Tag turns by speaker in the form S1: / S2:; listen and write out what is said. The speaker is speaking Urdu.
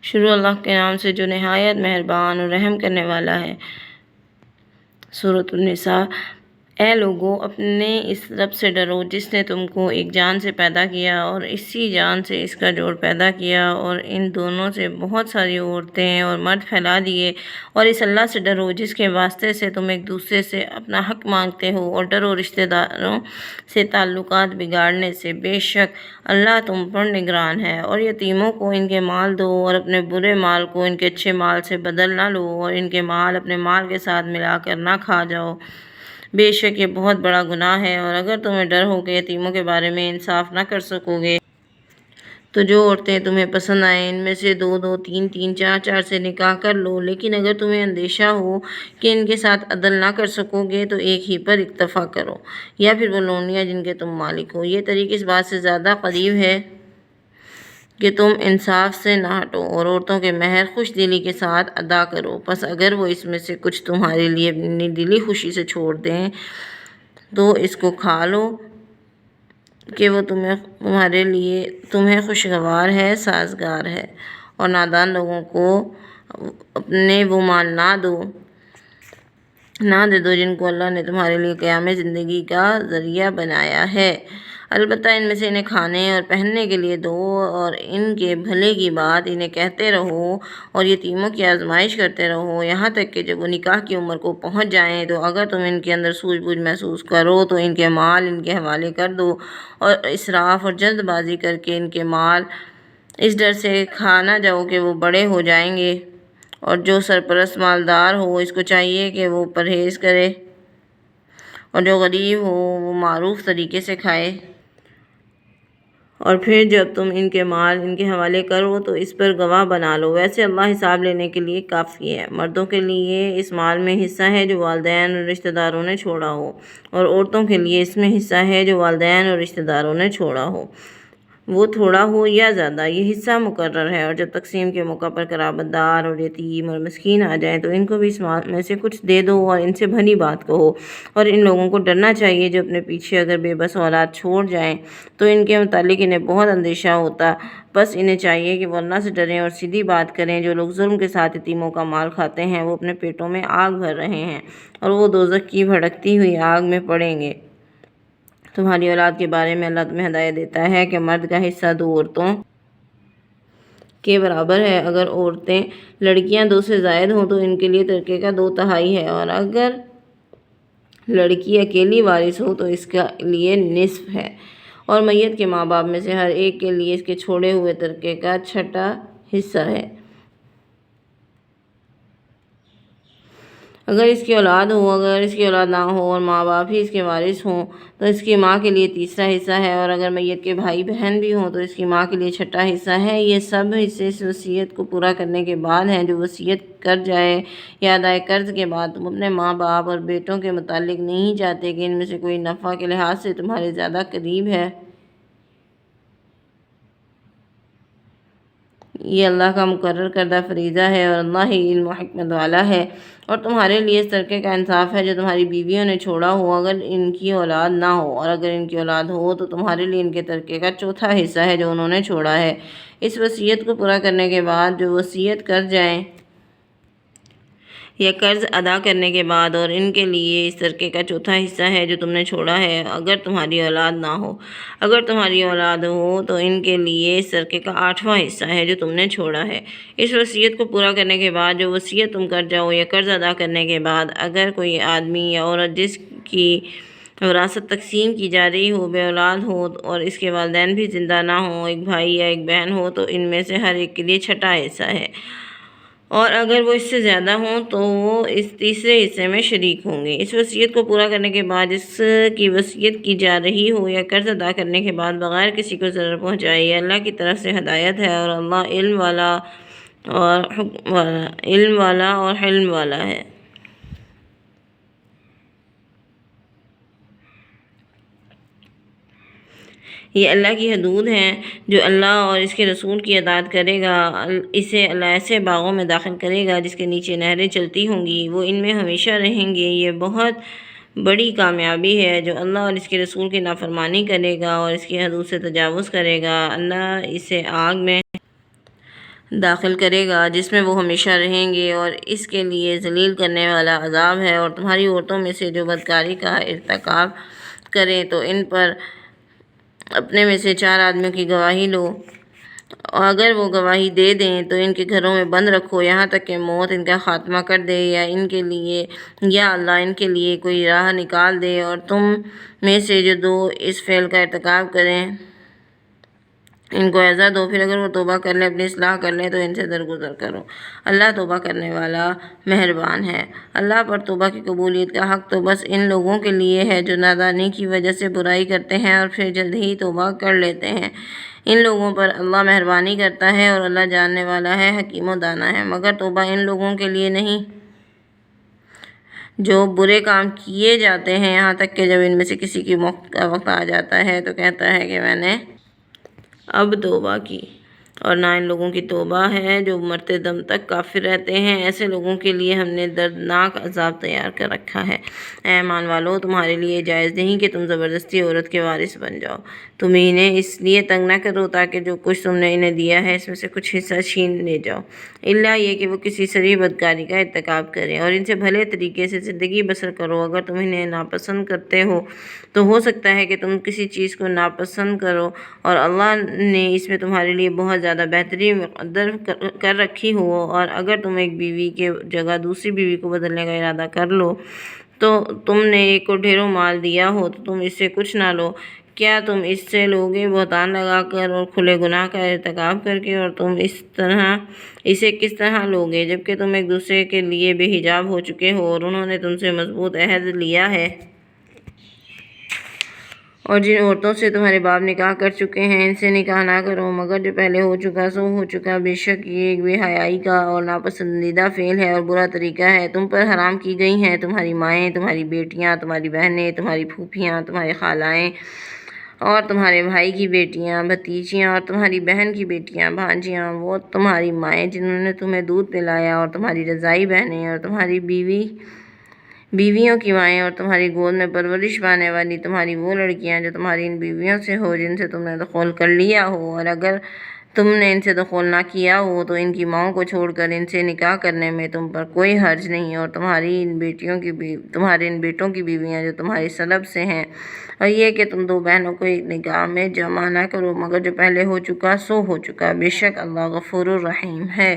S1: شروع اللہ کے نام سے جو نہایت مہربان اور رحم کرنے والا ہے۔ سورۃ النساء۔ اے لوگو، اپنے اس رب سے ڈرو جس نے تم کو ایک جان سے پیدا کیا اور اسی جان سے اس کا جوڑ پیدا کیا، اور ان دونوں سے بہت ساری عورتیں اور مرد پھیلا دیے، اور اس اللہ سے ڈرو جس کے واسطے سے تم ایک دوسرے سے اپنا حق مانگتے ہو، اور ڈرو رشتہ داروں سے تعلقات بگاڑنے سے، بے شک اللہ تم پر نگران ہے۔ اور یتیموں کو ان کے مال دو، اور اپنے برے مال کو ان کے اچھے مال سے بدل نہ لو، اور ان کے مال اپنے مال کے ساتھ ملا کر نہ کھا جاؤ، بے شک یہ بہت بڑا گناہ ہے۔ اور اگر تمہیں ڈر ہو کہ یتیموں کے بارے میں انصاف نہ کر سکو گے تو جو عورتیں تمہیں پسند آئیں ان میں سے دو دو، تین تین، چار چار سے نکاح کر لو، لیکن اگر تمہیں اندیشہ ہو کہ ان کے ساتھ عدل نہ کر سکو گے تو ایک ہی پر اکتفا کرو، یا پھر وہ لونڈیاں جن کے تم مالک ہو۔ یہ طریق اس بات سے زیادہ قریب ہے کہ تم انصاف سے نہ ہٹو، اور عورتوں کے مہر خوش دلی کے ساتھ ادا کرو۔ پس اگر وہ اس میں سے کچھ تمہارے لیے اپنی دلی خوشی سے چھوڑ دیں تو اس کو کھا لو کہ وہ تمہیں خوشگوار ہے، سازگار ہے۔ اور نادان لوگوں کو اپنے وہ مال نہ دے دو جن کو اللہ نے تمہارے لیے قیام زندگی کا ذریعہ بنایا ہے، البتہ ان میں سے انہیں کھانے اور پہننے کے لیے دو، اور ان کے بھلے کی بات انہیں کہتے رہو، اور یتیموں کی آزمائش کرتے رہو یہاں تک کہ جب وہ نکاح کی عمر کو پہنچ جائیں، تو اگر تم ان کے اندر سوجھ بوجھ محسوس کرو تو ان کے مال ان کے حوالے کر دو، اور اسراف اور جلد بازی کر کے ان کے مال اس ڈر سے کھا نہ جاؤ کہ وہ بڑے ہو جائیں گے۔ اور جو سرپرست مالدار ہو اس کو چاہیے کہ وہ پرہیز کرے، اور جو غریب ہو وہ معروف طریقے سے کھائے۔ اور پھر جب تم ان کے مال ان کے حوالے کرو تو اس پر گواہ بنا لو، ویسے اللہ حساب لینے کے لیے کافی ہے۔ مردوں کے لیے اس مال میں حصہ ہے جو والدین اور رشتہ داروں نے چھوڑا ہو، اور عورتوں کے لیے اس میں حصہ ہے جو والدین اور رشتہ داروں نے چھوڑا ہو، وہ تھوڑا ہو یا زیادہ، یہ حصہ مقرر ہے۔ اور جب تقسیم کے موقع پر قرابت دار اور یتیم اور مسکین آ جائیں تو ان کو بھی اس مال میں سے کچھ دے دو، اور ان سے بھلی بات کہو۔ اور ان لوگوں کو ڈرنا چاہیے جو اپنے پیچھے اگر بے بس اولاد چھوڑ جائیں تو ان کے متعلق انہیں بہت اندیشہ ہوتا، بس انہیں چاہیے کہ وہ اللہ سے ڈریں اور سیدھی بات کریں۔ جو لوگ ظلم کے ساتھ یتیموں کا مال کھاتے ہیں وہ اپنے پیٹوں میں آگ بھر رہے ہیں، اور وہ دوزخ کی بھڑکتی ہوئی آگ میں پڑیں گے۔ تمہاری اولاد کے بارے میں اللہ تمہیں ہدایت دیتا ہے کہ مرد کا حصہ دو عورتوں کے برابر ہے، اگر عورتیں لڑکیاں دو سے زائد ہوں تو ان کے لیے ترکے کا 2/3 ہے، اور اگر لڑکی اکیلی وارث ہو تو اس کے لیے نصف ہے، اور میت کے ماں باپ میں سے ہر ایک کے لیے اس کے چھوڑے ہوئے ترکے کا 1/6 حصہ ہے۔ اگر اس کی اولاد ہو، اگر اس کی اولاد نہ ہو اور ماں باپ ہی اس کے وارث ہوں تو اس کی ماں کے لیے 1/3 حصہ ہے، اور اگر میت کے بھائی بہن بھی ہوں تو اس کی ماں کے لیے 1/6 حصہ ہے۔ یہ سب حصے اس وصیت کو پورا کرنے کے بعد ہیں جو وصیت کر جائے، یا ادائے قرض کے بعد تم اپنے ماں باپ اور بیٹوں کے متعلق نہیں چاہتے کہ ان میں سے کوئی نفع کے لحاظ سے تمہارے زیادہ قریب ہے۔ یہ اللہ کا مقرر کردہ فریضہ ہے، اور اللہ ہی علم و حکمت والا ہے۔ اور تمہارے لیے اس ترکے کا انصاف ہے جو تمہاری بیویوں نے چھوڑا ہو، اگر ان کی اولاد نہ ہو، اور اگر ان کی اولاد ہو تو تمہارے لیے ان کے ترکے کا 1/4 حصہ ہے جو انہوں نے چھوڑا ہے، اس وصیت کو پورا کرنے کے بعد جو وصیت کر جائیں یا قرض ادا کرنے کے بعد، اور ان کے لیے اس ترکے کا 1/4 حصہ ہے جو تم نے چھوڑا ہے، اگر تمہاری اولاد نہ ہو۔ اگر تمہاری اولاد ہو تو ان کے لیے اس ترکے کا 8واں حصہ ہے جو تم نے چھوڑا ہے، اس وصیت کو پورا کرنے کے بعد جو وصیت تم کر جاؤ یا قرض ادا کرنے کے بعد۔ اگر کوئی آدمی یا عورت جس کی وراثت تقسیم کی جا رہی ہو بے اولاد ہو اور اس کے والدین بھی زندہ نہ ہوں، ایک بھائی یا ایک بہن ہو، تو ان میں سے ہر ایک کے لیے 1/6 حصہ ہے، اور اگر وہ اس سے زیادہ ہوں تو وہ اس تیسرے حصے میں شریک ہوں گے۔ اس وصیت کو پورا کرنے کے بعد جس کی وصیت کی جا رہی ہو یا قرض ادا کرنے کے بعد بغیر کسی کو ضرر پہنچائے، یہ اللہ کی طرف سے ہدایت ہے، اور اللہ علم والا اور حلم والا ہے۔ یہ اللہ کی حدود ہیں، جو اللہ اور اس کے رسول کی اطاعت کرے گا اسے اللہ ایسے باغوں میں داخل کرے گا جس کے نیچے نہریں چلتی ہوں گی، وہ ان میں ہمیشہ رہیں گے۔ یہ بہت بڑی کامیابی ہے جو اللہ اور اس کے رسول کی نافرمانی کرے گا اور اس کی حدود سے تجاوز کرے گا، اللہ اسے آگ میں داخل کرے گا جس میں وہ ہمیشہ رہیں گے، اور اس کے لیے ذلیل کرنے والا عذاب ہے۔ اور تمہاری عورتوں میں سے جو بدکاری کا ارتکاب کریں تو ان پر اپنے میں سے 4 آدمیوں کی گواہی لو، اور اگر وہ گواہی دے دیں تو ان کے گھروں میں بند رکھو یہاں تک کہ موت ان کا خاتمہ کر دے، یا اللہ ان کے لیے کوئی راہ نکال دے۔ اور تم میں سے جو 2 اس فعل کا ارتکاب کریں ان کو ایذا دو، پھر اگر وہ توبہ کر لیں، اپنی اصلاح کر لیں تو ان سے درگزر کرو۔ اللہ توبہ کرنے والا مہربان ہے۔ اللہ پر توبہ کی قبولیت کا حق تو بس ان لوگوں کے لیے ہے جو نادانی کی وجہ سے برائی کرتے ہیں اور پھر جلد ہی توبہ کر لیتے ہیں۔ ان لوگوں پر اللہ مہربانی کرتا ہے اور اللہ جاننے والا ہے، حکیم و دانا ہے۔ مگر توبہ ان لوگوں کے لیے نہیں جو برے کام کیے جاتے ہیں، یہاں تک کہ جب ان میں سے کسی کی موت کا وقت آ جاتا ہے تو کہتا ہے کہ میں نے اب توبہ کی، اور نہ ان لوگوں کی توبہ ہے جو مرتے دم تک کافر رہتے ہیں۔ ایسے لوگوں کے لیے ہم نے دردناک عذاب تیار کر رکھا ہے۔ اے ایمان والو، تمہارے لیے جائز نہیں کہ تم زبردستی عورت کے وارث بن جاؤ۔ تم انہیں اس لیے تنگ نہ کرو تاکہ جو کچھ تم نے انہیں دیا ہے اس میں سے کچھ حصہ چھین لے جاؤ، الا یہ کہ وہ کسی صریح بدکاری کا ارتکاب کریں، اور ان سے بھلے طریقے سے زندگی بسر کرو۔ اگر تم انہیں ناپسند کرتے ہو تو ہو سکتا ہے کہ تم کسی چیز کو ناپسند کرو اور اللہ نے اس میں تمہارے لیے بہت زیادہ بہتری مقدر کر رکھی ہو، اور اگر تم ایک بیوی کے جگہ دوسری بیوی کو بدلنے کا ارادہ کر لو تو تم نے ایک کو ڈھیروں مال دیا ہو تو تم اس سے کچھ نہ لو، کیا تم اس سے لوگے بہتان لگا کر اور کھلے گناہ کا ارتکاب کر کے؟ اور تم اسے کس طرح لوگے جبکہ تم ایک دوسرے کے لیے بے حجاب ہو چکے ہو اور انہوں نے تم سے مضبوط عہد لیا ہے؟ اور جن عورتوں سے تمہارے باپ نکاح کر چکے ہیں ان سے نکاح نہ کرو مگر جو پہلے ہو چکا سو ہو چکا، بے شک یہ ایک بے حیائی کا اور ناپسندیدہ فعل ہے اور برا طریقہ ہے۔ تم پر حرام کی گئی ہیں تمہاری مائیں، تمہاری بیٹیاں، تمہاری بہنیں، تمہاری پھوپھیاں، تمہاری خالائیں اور تمہارے بھائی کی بیٹیاں بھتیجیاں اور تمہاری بہن کی بیٹیاں بھانجیاں، وہ تمہاری مائیں جنہوں نے تمہیں دودھ پلایا، اور تمہاری رضاعی بہنیں اور تمہاری بیویوں کی مائیں، اور تمہاری گود میں پرورش پانے والی تمہاری وہ لڑکیاں جو تمہاری ان بیویوں سے ہو جن سے تم نے دخول کر لیا ہو، اور اگر تم نے ان سے دخول نہ کیا ہو تو ان کی ماؤں کو چھوڑ کر ان سے نکاح کرنے میں تم پر کوئی حرج نہیں، اور تمہارے ان بیٹوں کی بیویاں جو تمہاری سلب سے ہیں، اور یہ کہ تم 2 بہنوں کو ایک نکاح میں جمع نہ کرو مگر جو پہلے ہو چکا سو ہو چکا، بے شک اللہ غفور الرحیم ہے۔